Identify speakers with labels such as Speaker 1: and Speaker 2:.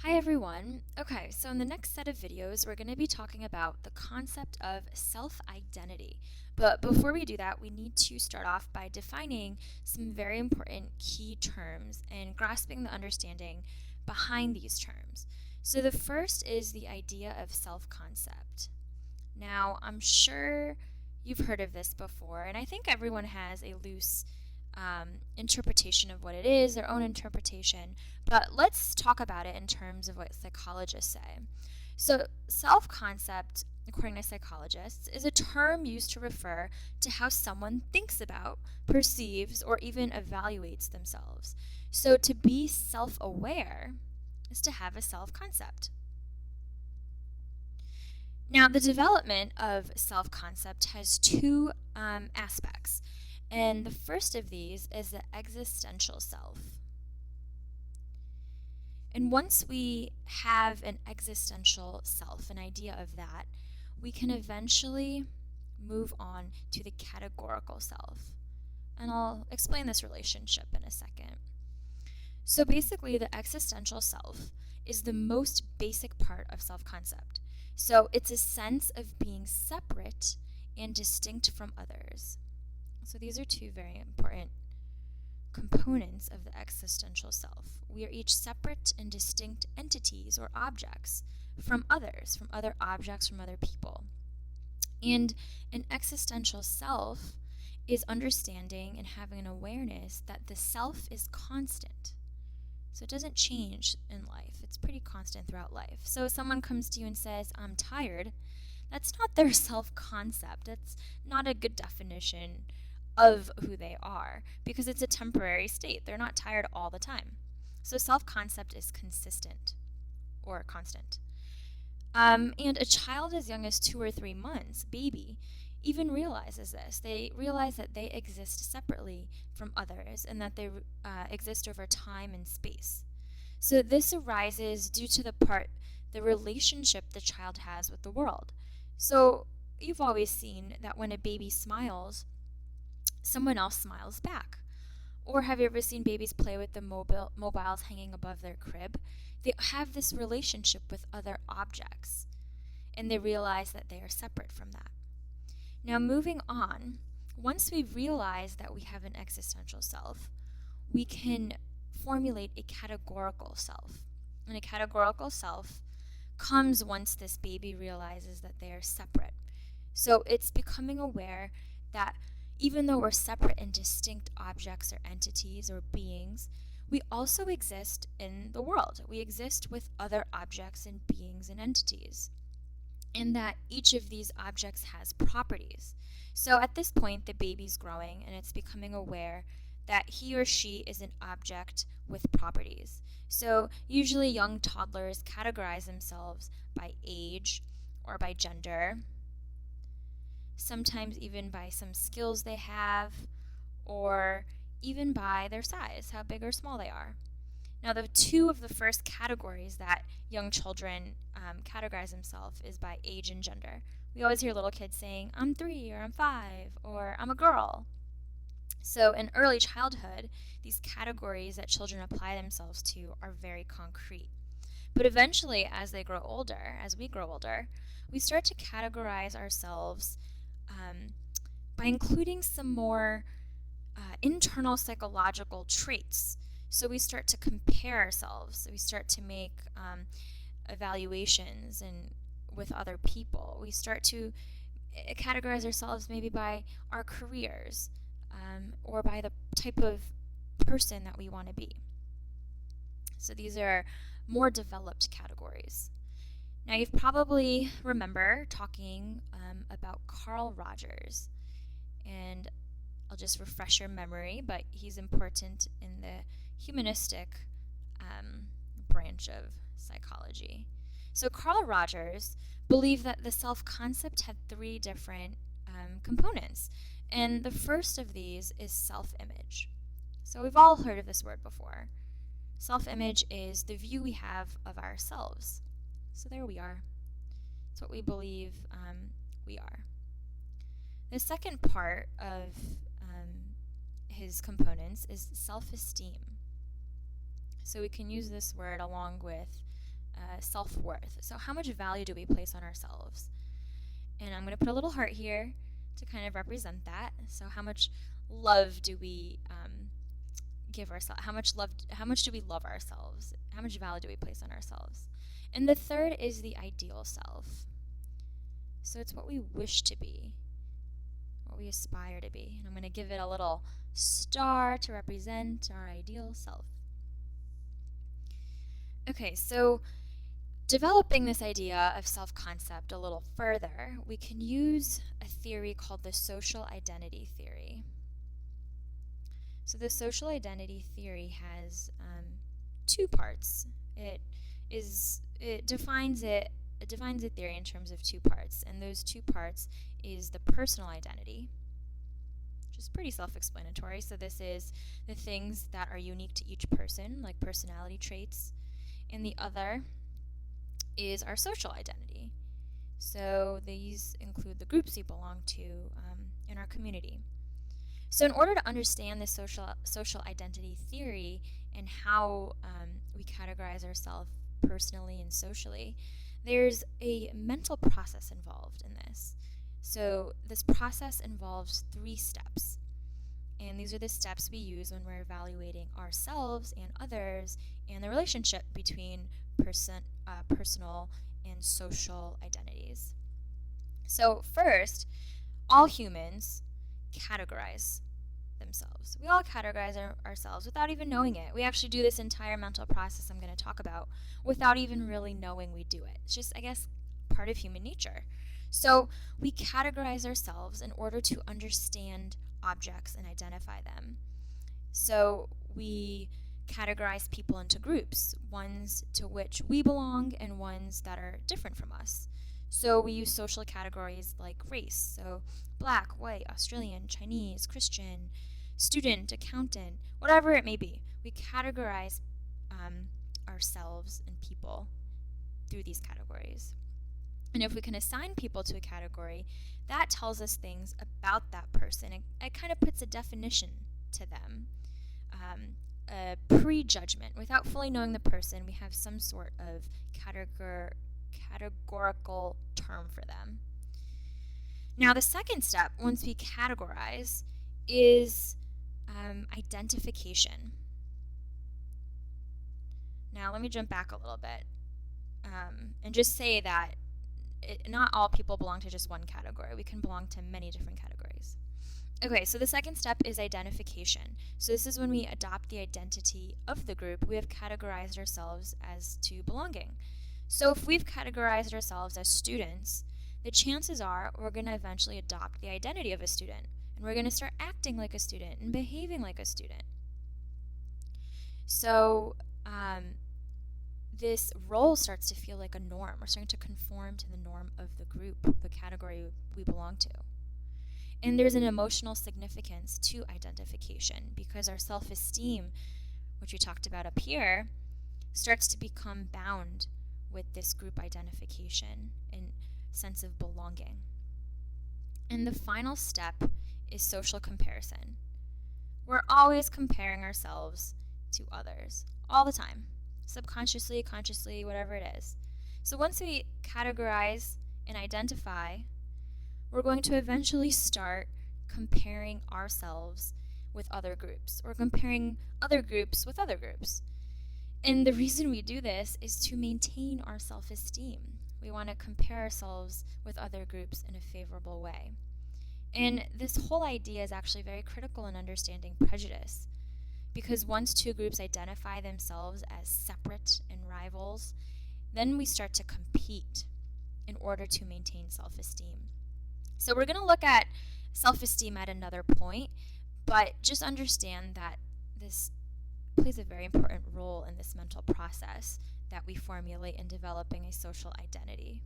Speaker 1: Hi everyone. Okay, so in the next set of videos, we're going to be talking about the concept of self-identity. But before we do that, we need to start off by defining some very important key terms and grasping the understanding behind these terms. So the first is the idea of self-concept. Now, I'm sure you've heard of this before, and I think everyone has a loose interpretation of what it is, their own interpretation, but let's talk about it in terms of what psychologists say. So, self concept, according to psychologists, is a term used to refer to how someone thinks about, perceives, or even evaluates themselves. So, to be self aware is to have a self concept. Now, the development of self concept has two aspects, and the first of these is the existential self. And once we have an existential self, an idea of that, we can eventually move on to the categorical self. And I'll explain this relationship in a second. So basically, the existential self is the most basic part of self concept. So it's a sense of being separate and distinct from others. So these are two very important components of the existential self. We are each separate and distinct entities or objects from others, from other objects, from other people. And an existential self is understanding and having an awareness that the self is constant. So it doesn't change in life. It's pretty constant throughout life. So if someone comes to you and says, I'm tired, that's not their self concept. That's not a good definition of who they are because it's a temporary state. They're not tired all the time. So self concept is consistent or constant. And a child as young as 2 or 3 months, baby, even realizes this. They realize that they exist separately from others and that they exist over time and space. So this arises due to the relationship the child has with the world. So you've always seen that when a baby smiles, someone else smiles back. Or have you ever seen babies play with the mobiles hanging above their crib? They have this relationship with other objects, and they realize that they are separate from that. Now, moving on, once we realize that we have an existential self, we can formulate a categorical self. And a categorical self comes once this baby realizes that they are separate. So it's becoming aware that even though we're separate and distinct objects or entities or beings, we also exist in the world. We exist with other objects and beings and entities. And that each of these objects has properties. So at this point, the baby's growing and it's becoming aware that he or she is an object with properties. So usually young toddlers categorize themselves by age or by gender, sometimes even by some skills they have, or even by their size, how big or small they are. Now, the two of the first categories that young children categorize themselves is by age and gender. We always hear little kids saying, I'm 3, or I'm 5, or I'm a girl. So in early childhood, these categories that children apply themselves to are very concrete. But eventually, as they grow older, as we grow older, we start to categorize ourselves by including some more internal psychological traits. So we start to compare ourselves. We start to make evaluations and with other people. We start to categorize ourselves maybe by our careers or by the type of person that we want to be. So these are more developed categories. Now, you've probably remember talking about Carl Rogers, and I'll just refresh your memory, but he's important in the humanistic branch of psychology. So Carl Rogers believed that the self-concept had 3 different components, and the first of these is self-image. So we've all heard of this word before. Self-image is the view we have of ourselves. So there we are. It's what we believe we are. The second part of his components is self-esteem. So we can use this word along with self-worth. So how much value do we place on ourselves? And I'm going to put a little heart here to kind of represent that. So how much love do we give ourselves? How much do we love ourselves? How much value do we place on ourselves? And the third is the ideal self. So it's what we wish to be, what we aspire to be. And I'm going to give it a little star to represent our ideal self. Okay, so developing this idea of self-concept a little further, we can use a theory called the social identity theory. So the social identity theory has two parts. It defines the theory in terms of two parts, and those two parts is the personal identity, which is pretty self-explanatory. So this is the things that are unique to each person, like personality traits, and the other is our social identity. So these include the groups we belong to in our community. So in order to understand the social identity theory and how we categorize ourselves personally and socially, there's a mental process involved in this. So this process involves 3 steps. And these are the steps we use when we're evaluating ourselves and others and the relationship between personal and social identities. So first, all humans categorize themselves. We all categorize ourselves without even knowing it. We actually do this entire mental process I'm going to talk about without even really knowing we do it. It's just, I guess, part of human nature. So we categorize ourselves in order to understand objects and identify them. So we categorize people into groups, ones to which we belong and ones that are different from us. So we use social categories like race, so black, white, Australian, Chinese, Christian, student, accountant, whatever it may be. We categorize ourselves and people through these categories. And if we can assign people to a category, that tells us things about that person. It kind of puts a definition to them, a prejudgment. Without fully knowing the person, we have some sort of categorical term for them. Now, the second step, once we categorize, is identification. Now, let me jump back a little bit and just say that not all people belong to just one category. We can belong to many different categories. Okay, so the second step is identification. So this is when we adopt the identity of the group. We have categorized ourselves as to belonging. So if we've categorized ourselves as students, the chances are we're going to eventually adopt the identity of a student. And we're going to start acting like a student and behaving like a student. So this role starts to feel like a norm. We're starting to conform to the norm of the group, the category we belong to. And there's an emotional significance to identification because our self-esteem, which we talked about up here, starts to become bound with this group identification and sense of belonging. And the final step is social comparison. We're always comparing ourselves to others, all the time, subconsciously, consciously, whatever it is. So once we categorize and identify, we're going to eventually start comparing ourselves with other groups, or comparing other groups with other groups. And the reason we do this is to maintain our self-esteem. We want to compare ourselves with other groups in a favorable way. And this whole idea is actually very critical in understanding prejudice, because once two groups identify themselves as separate and rivals, then we start to compete in order to maintain self-esteem. So we're going to look at self-esteem at another point, but just understand that this plays a very important role in this mental process that we formulate in developing a social identity.